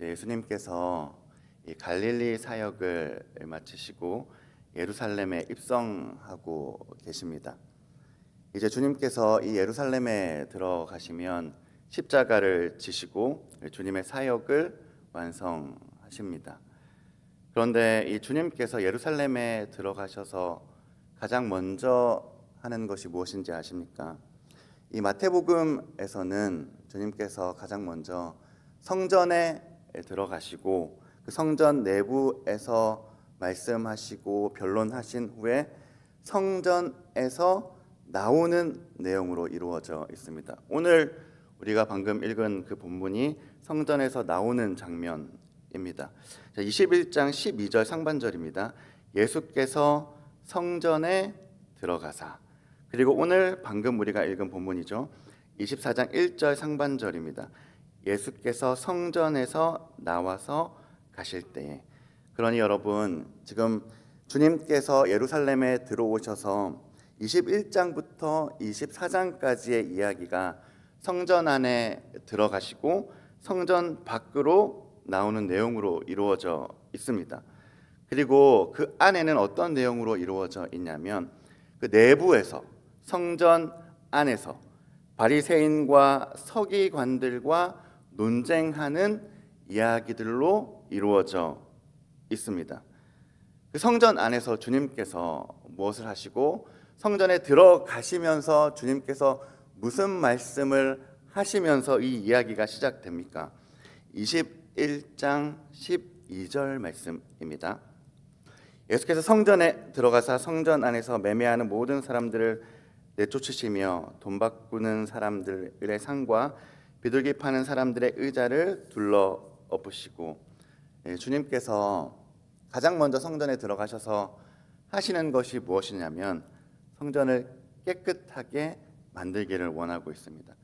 예수님께서 이 갈릴리 사역을 마치시고 예루살렘에 입성하고 계십니다. 이제 주님께서 이 예루살렘에 들어가시면 십자가를 지시고 주님의 사역을 완성하십니다. 그런데 이 주님께서 예루살렘에 들어가셔서 가장 먼저 하는 것이 무엇인지 아십니까? 이 마태복음에서는 주님께서 가장 먼저 성전에 들어가시고 그 성전 내부에서 말씀하시고 변론하신 후에 성전에서 나오는 내용으로 이루어져 있습니다. 오늘 우리가 방금 읽은 그 본문이 성전에서 나오는 장면입니다. 21장 12절 상반절입니다. 예수께서 성전에 들어가사. 그리고 오늘 방금 우리가 읽은 본문이죠. 24장 1절 상반절입니다. 예수께서 성전에서 나와서 가실 때에. 그러니 여러분, 지금 주님께서 예루살렘에 들어오셔서 21장부터 24장까지의 이야기가 성전 안에 들어가시고 성전 밖으로 나오는 내용으로 이루어져 있습니다. 그리고 그 안에는 어떤 내용으로 이루어져 있냐면 그 내부에서, 성전 안에서 바리새인과 서기관들과 논쟁하는 이야기들로 이루어져 있습니다. 그 성전 안에서 주님께서 무엇을 하시고 성전에 들어가시면서 주님께서 무슨 말씀을 하시면서 이 이야기가 시작됩니까? 21장 12절 말씀입니다. 예수께서 성전에 들어가사 성전 안에서 매매하는 모든 사람들을 내쫓으시며 돈 바꾸는 사람들의 상과 비둘기 파는 사람들의 의자를 둘러 엎으시고, 주님께서 가장 먼저 성전에 들어가셔서 하시는 것이 무엇이냐면 성전을 깨끗하게 만들기를 원하고 있습니다.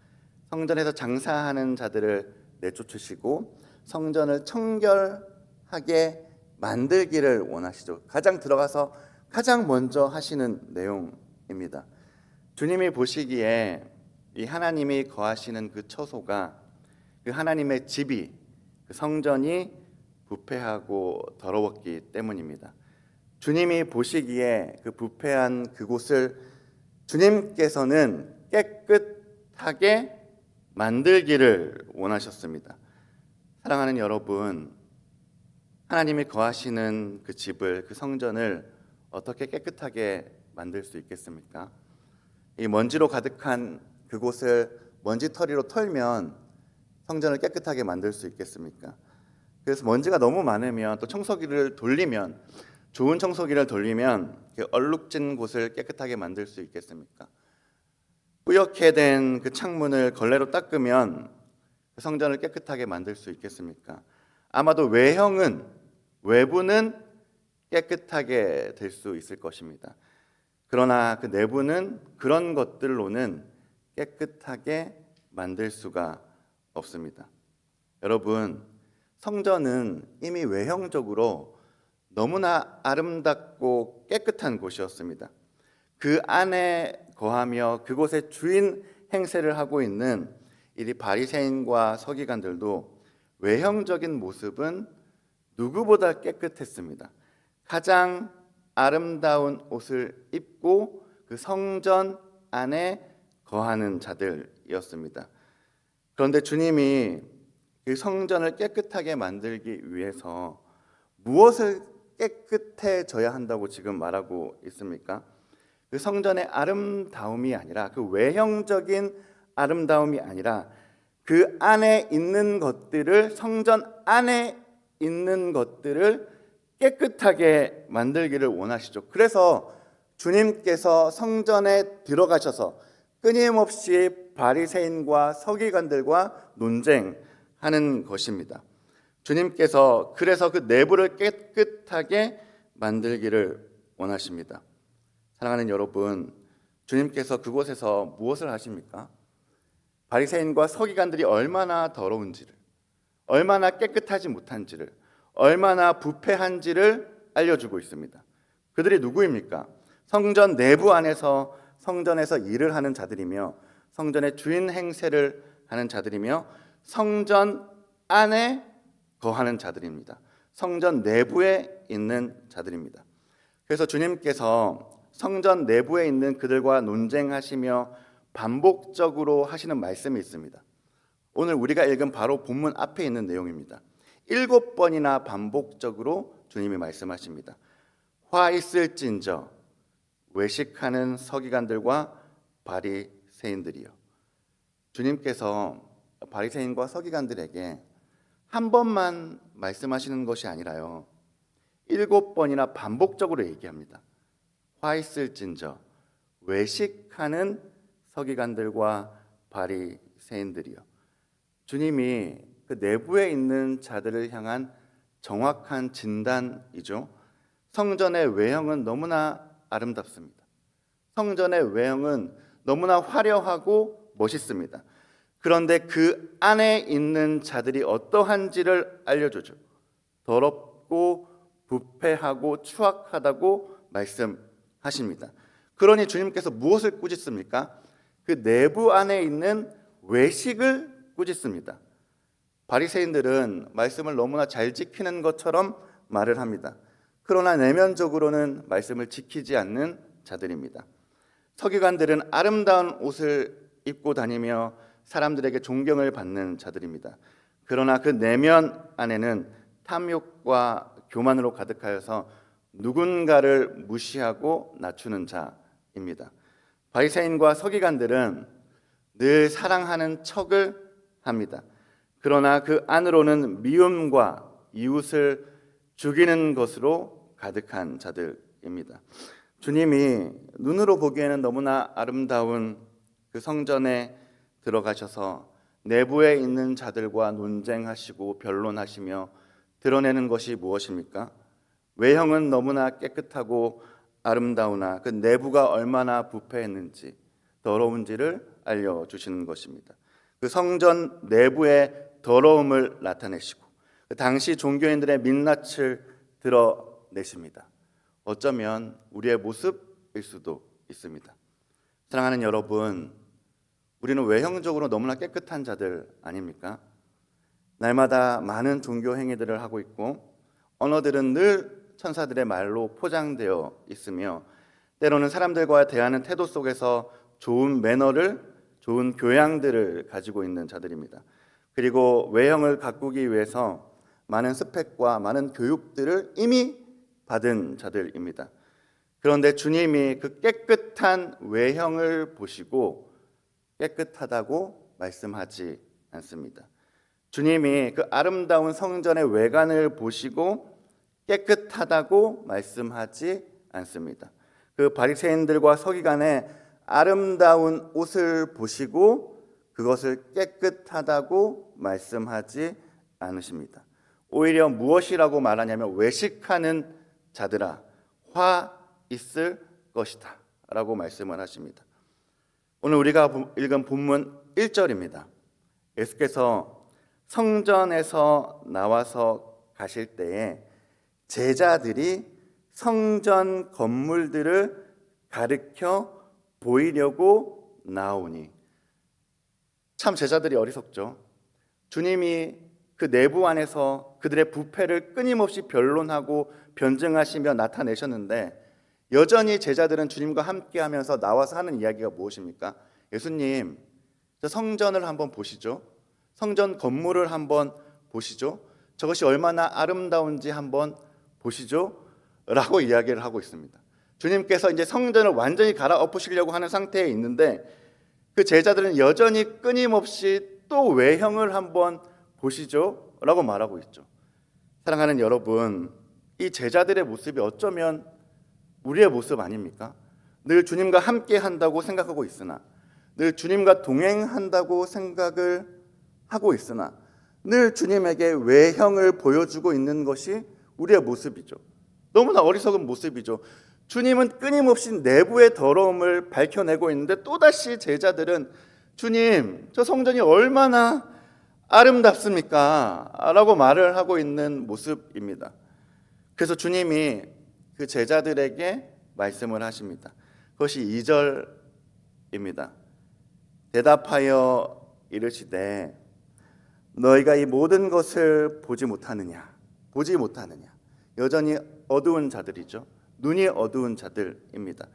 성전에서 장사하는 자들을 내쫓으시고 성전을 청결하게 만들기를 원하시죠. 가장 들어가서 가장 먼저 하시는 내용입니다. 주님이 보시기에 이 하나님이 거하시는 그 처소가, 그 하나님의 집이, 그 성전이 부패하고 더러웠기 때문입니다. 주님이 보시기에 그 부패한 그곳을 주님께서는 깨끗하게 만들기를 원하셨습니다. 사랑하는 여러분, 하나님이 거하시는 그 집을, 그 성전을 어떻게 깨끗하게 만들 수 있겠습니까? 이 먼지로 가득한 그곳을 먼지털이로 털면 성전을 깨끗하게 만들 수 있겠습니까? 그래서 먼지가 너무 많으면 또 청소기를 돌리면, 좋은 청소기를 돌리면 얼룩진 곳을 깨끗하게 만들 수 있겠습니까? 뿌옇게 된 그 창문을 걸레로 닦으면 그 성전을 깨끗하게 만들 수 있겠습니까? 아마도 외부는 깨끗하게 될 수 있을 것입니다. 그러나 그 내부는 그런 것들로는 깨끗하게 만들 수가 없습니다. 여러분, 성전은 이미 외형적으로 너무나 아름답고 깨끗한 곳이었습니다. 그 안에 거하며 그곳의 주인 행세를 하고 있는 이 바리새인과 서기관들도 외형적인 모습은 누구보다 깨끗했습니다. 가장 아름다운 옷을 입고 그 성전 안에 거하는 자들이었습니다. 그런데 주님이 그 성전을 깨끗하게 만들기 위해서 무엇을 깨끗해져야 한다고 지금 말하고 있습니까? 그 성전의 아름다움이 아니라, 그 외형적인 아름다움이 아니라 그 안에 있는 것들을, 성전 안에 있는 것들을 깨끗하게 만들기를 원하시죠. 그래서 주님께서 성전에 들어가셔서 끊임없이 바리새인과 서기관들과 논쟁하는 것입니다. 주님께서 그래서 그 내부를 깨끗하게 만들기를 원하십니다. 사랑하는 여러분, 주님께서 그곳에서 무엇을 하십니까? 바리새인과 서기관들이 얼마나 더러운지를, 얼마나 깨끗하지 못한지를, 얼마나 부패한지를 알려주고 있습니다. 그들이 누구입니까? 성전 내부 안에서, 성전에서 일을 하는 자들이며 성전의 주인 행세를 하는 자들이며 성전 안에 거하는 자들입니다. 성전 내부에 있는 자들입니다. 그래서 주님께서 성전 내부에 있는 그들과 논쟁하시며 반복적으로 하시는 말씀이 있습니다. 오늘 우리가 읽은 바로 본문 앞에 있는 내용입니다. 7번이나 반복적으로 주님이 말씀하십니다. 화 있을진저 외식하는 서기관들과 바리새인들이요. 주님께서 바리새인과 서기관들에게 한 번만 말씀하시는 것이 아니라요, 7번이나 반복적으로 얘기합니다. 화 있을진저 외식하는 서기관들과 바리새인들이요. 주님이 그 내부에 있는 자들을 향한 정확한 진단이죠. 성전의 외형은 너무나 아름답습니다. 성전의 외형은 너무나 화려하고 멋있습니다. 그런데 그 안에 있는 자들이 어떠한지를 알려주죠. 더럽고 부패하고 추악하다고 말씀하십니다. 그러니 주님께서 무엇을 꾸짖습니까? 그 내부 안에 있는 외식을 꾸짖습니다. 바리새인들은 말씀을 너무나 잘 지키는 것처럼 말을 합니다. 그러나 내면적으로는 말씀을 지키지 않는 자들입니다. 서기관들은 아름다운 옷을 입고 다니며 사람들에게 존경을 받는 자들입니다. 그러나 그 내면 안에는 탐욕과 교만으로 가득하여서 누군가를 무시하고 낮추는 자입니다. 바리새인과 서기관들은 늘 사랑하는 척을 합니다. 그러나 그 안으로는 미움과 이웃을 죽이는 것으로 가득한 자들입니다. 주님이 눈으로 보기에는 너무나 아름다운 그 성전에 들어가셔서 내부에 있는 자들과 논쟁하시고 변론하시며 드러내는 것이 무엇입니까? 외형은 너무나 깨끗하고 아름다우나 그 내부가 얼마나 부패했는지 더러운지를 알려주시는 것입니다. 그 성전 내부의 더러움을 나타내시고 그 당시 종교인들의 민낯을 드러내십니다. 어쩌면 우리의 모습일 수도 있습니다. 사랑하는 여러분, 우리는 외형적으로 너무나 깨끗한 자들 아닙니까? 날마다 많은 종교 행위들을 하고 있고 언어들은 늘 천사들의 말로 포장되어 있으며 때로는 사람들과 대하는 태도 속에서 좋은 매너를, 좋은 교양들을 가지고 있는 자들입니다. 그리고 외형을 가꾸기 위해서 많은 스펙과 많은 교육들을 이미 받은 자들입니다. 그런데 주님이 그 깨끗한 외형을 보시고 깨끗하다고 말씀하지 않습니다. 주님이 그 아름다운 성전의 외관을 보시고 깨끗하다고 말씀하지 않습니다. 그 바리새인들과 서기관의 아름다운 옷을 보시고 그것을 깨끗하다고 말씀하지 않으십니다. 오히려 무엇이라고 말하냐면 외식하는 자들아 화 있을 것이다 라고 말씀을 하십니다. 오늘 우리가 읽은 본문 1절입니다. 예수께서 성전에서 나와서 가실 때에 제자들이 성전 건물들을 가르쳐 보이려고 나오니, 참 제자들이 어리석죠. 주님이 그 내부 안에서 그들의 부패를 끊임없이 변론하고 변증하시며 나타내셨는데 여전히 제자들은 주님과 함께하면서 나와서 하는 이야기가 무엇입니까? 예수님, 저 성전을 한번 보시죠. 성전 건물을 한번 보시죠. 저것이 얼마나 아름다운지 한번 보시죠. 라고 이야기를 하고 있습니다. 주님께서 이제 성전을 완전히 갈아엎으시려고 하는 상태에 있는데 그 제자들은 여전히 끊임없이 또 외형을 한번 보시죠. 라고 말하고 있죠. 사랑하는 여러분, 이 제자들의 모습이 어쩌면 우리의 모습 아닙니까? 늘 주님과 함께 한다고 생각하고 있으나, 늘 주님과 동행한다고 생각을 하고 있으나 늘 주님에게 외형을 보여주고 있는 것이 우리의 모습이죠. 너무나 어리석은 모습이죠. 주님은 끊임없이 내부의 더러움을 밝혀내고 있는데 또다시 제자들은 주님, 저 성전이 얼마나 아름답습니까? 라고 말을 하고 있는 모습입니다. 그래서 주님이 그 제자들에게 말씀을 하십니다. 그것이 2절입니다. 대답하여 이르시되 너희가 이 모든 것을 보지 못하느냐? 보지 못하느냐? 여전히 어두운 자들이죠. 눈이 어두운 자들입니다.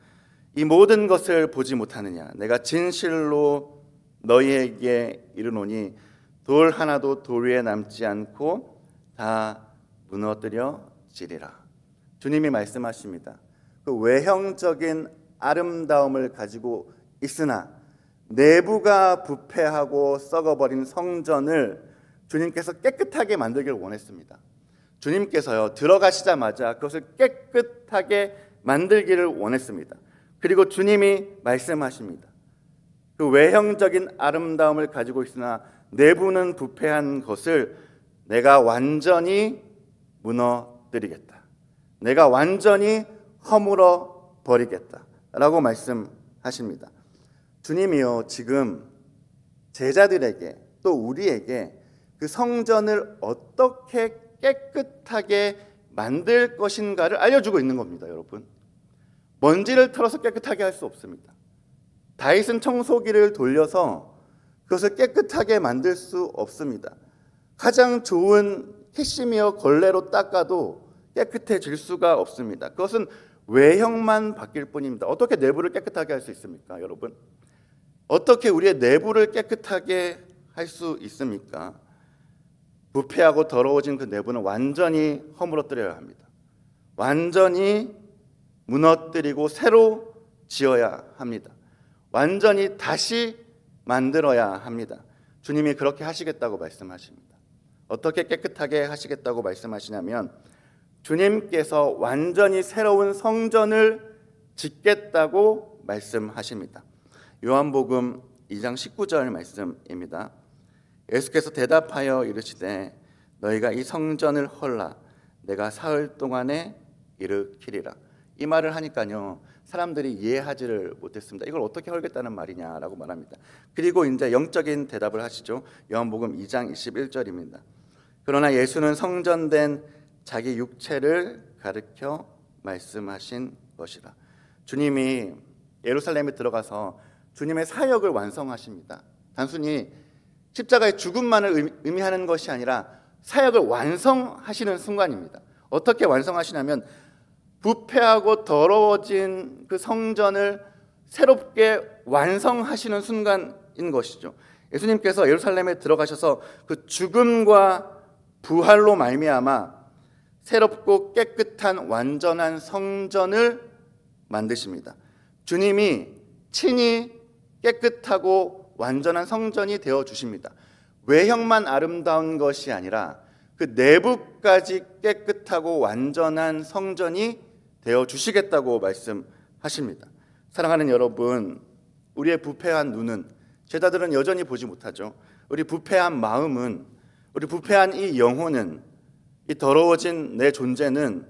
이 모든 것을 보지 못하느냐? 내가 진실로 너희에게 이르노니 돌 하나도 돌 위에 남지 않고 다 무너뜨려지리라. 주님이 말씀하십니다. 그 외형적인 아름다움을 가지고 있으나 내부가 부패하고 썩어버린 성전을 주님께서 깨끗하게 만들기를 원했습니다. 주님께서요, 들어가시자마자 그것을 깨끗하게 만들기를 원했습니다. 그리고 주님이 말씀하십니다. 그 외형적인 아름다움을 가지고 있으나 내부는 부패한 것을 내가 완전히 무너뜨리겠다. 내가 완전히 허물어 버리겠다 라고 말씀하십니다. 주님이요, 지금 제자들에게 또 우리에게 그 성전을 어떻게 깨끗하게 만들 것인가를 알려주고 있는 겁니다. 여러분, 먼지를 털어서 깨끗하게 할 수 없습니다. 다이슨 청소기를 돌려서 그것을 깨끗하게 만들 수 없습니다. 가장 좋은 캐시미어 걸레로 닦아도 깨끗해질 수가 없습니다. 그것은 외형만 바뀔 뿐입니다. 어떻게 내부를 깨끗하게 할 수 있습니까, 여러분? 어떻게 우리의 내부를 깨끗하게 할 수 있습니까? 부패하고 더러워진 그 내부는 완전히 허물어뜨려야 합니다. 완전히 무너뜨리고 새로 지어야 합니다. 완전히 다시 만들어야 합니다. 주님이 그렇게 하시겠다고 말씀하십니다. 어떻게 깨끗하게 하시겠다고 말씀하시냐면 주님께서 완전히 새로운 성전을 짓겠다고 말씀하십니다. 요한복음 2장 19절 말씀입니다. 예수께서 대답하여 이르시되 너희가 이 성전을 헐라 내가 사흘 동안에 일으키리라. 이 말을 하니까요, 사람들이 이해하지를 못했습니다. 이걸 어떻게 헐겠다는 말이냐라고 말합니다. 그리고 이제 영적인 대답을 하시죠. 요한복음 2장 21절입니다. 그러나 예수는 성전된 자기 육체를 가르쳐 말씀하신 것이라. 주님이 예루살렘에 들어가서 주님의 사역을 완성하십니다. 단순히 십자가의 죽음만을 의미하는 것이 아니라 사역을 완성하시는 순간입니다. 어떻게 완성하시냐면 부패하고 더러워진 그 성전을 새롭게 완성하시는 순간인 것이죠. 예수님께서 예루살렘에 들어가셔서 그 죽음과 부활로 말미암아 새롭고 깨끗한 완전한 성전을 만드십니다. 주님이 친히 깨끗하고 완전한 성전이 되어 주십니다. 외형만 아름다운 것이 아니라 그 내부까지 깨끗하고 완전한 성전이 되어 주시겠다고 말씀하십니다. 사랑하는 여러분, 우리의 부패한 눈은 제자들은 여전히 보지 못하죠. 우리 부패한 마음은, 우리 부패한 이 영혼은, 이 더러워진 내 존재는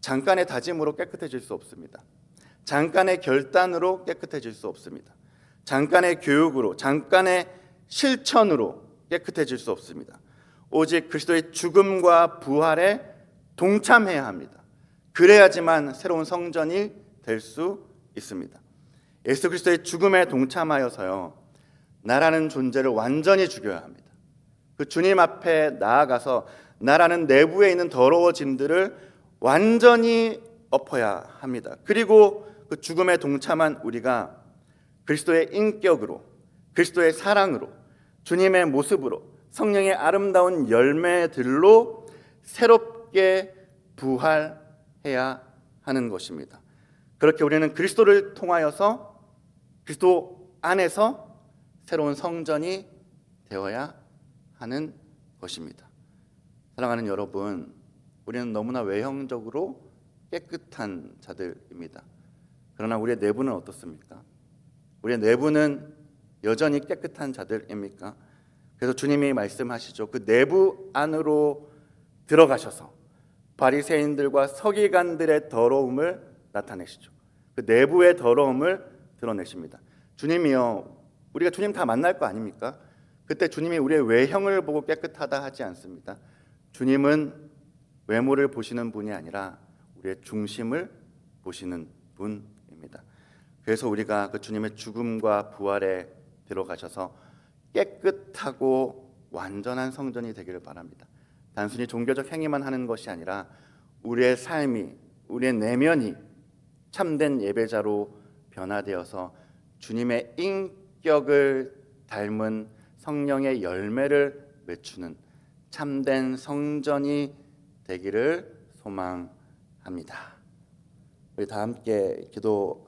잠깐의 다짐으로 깨끗해질 수 없습니다. 잠깐의 결단으로 깨끗해질 수 없습니다. 잠깐의 교육으로, 잠깐의 실천으로 깨끗해질 수 없습니다. 오직 그리스도의 죽음과 부활에 동참해야 합니다. 그래야지만 새로운 성전이 될 수 있습니다. 예수 그리스도의 죽음에 동참하여서요, 나라는 존재를 완전히 죽여야 합니다. 그 주님 앞에 나아가서 나라는 내부에 있는 더러워짐들을 완전히 엎어야 합니다. 그리고 그 죽음에 동참한 우리가 그리스도의 인격으로, 그리스도의 사랑으로, 주님의 모습으로, 성령의 아름다운 열매들로 새롭게 부활해야 하는 것입니다. 그렇게 우리는 그리스도를 통하여서 그리스도 안에서 새로운 성전이 되어야 하는 것입니다. 사랑하는 여러분, 우리는 너무나 외형적으로 깨끗한 자들입니다. 그러나 우리의 내부는 어떻습니까? 우리의 내부는 여전히 깨끗한 자들입니까? 그래서 주님이 말씀하시죠. 그 내부 안으로 들어가셔서 바리새인들과 서기관들의 더러움을 나타내시죠. 그 내부의 더러움을 드러내십니다. 주님이요, 우리가 주님 다 만날 거 아닙니까? 그때 주님이 우리의 외형을 보고 깨끗하다 하지 않습니다. 주님은 외모를 보시는 분이 아니라 우리의 중심을 보시는 분입니다. 그래서 우리가 그 주님의 죽음과 부활에 들어가셔서 깨끗하고 완전한 성전이 되기를 바랍니다. 단순히 종교적 행위만 하는 것이 아니라 우리의 삶이, 우리의 내면이 참된 예배자로 변화되어서 주님의 인격을 닮은 성령의 열매를 맺추는 참된 성전이 되기를 소망합니다. 우리 다 함께 기도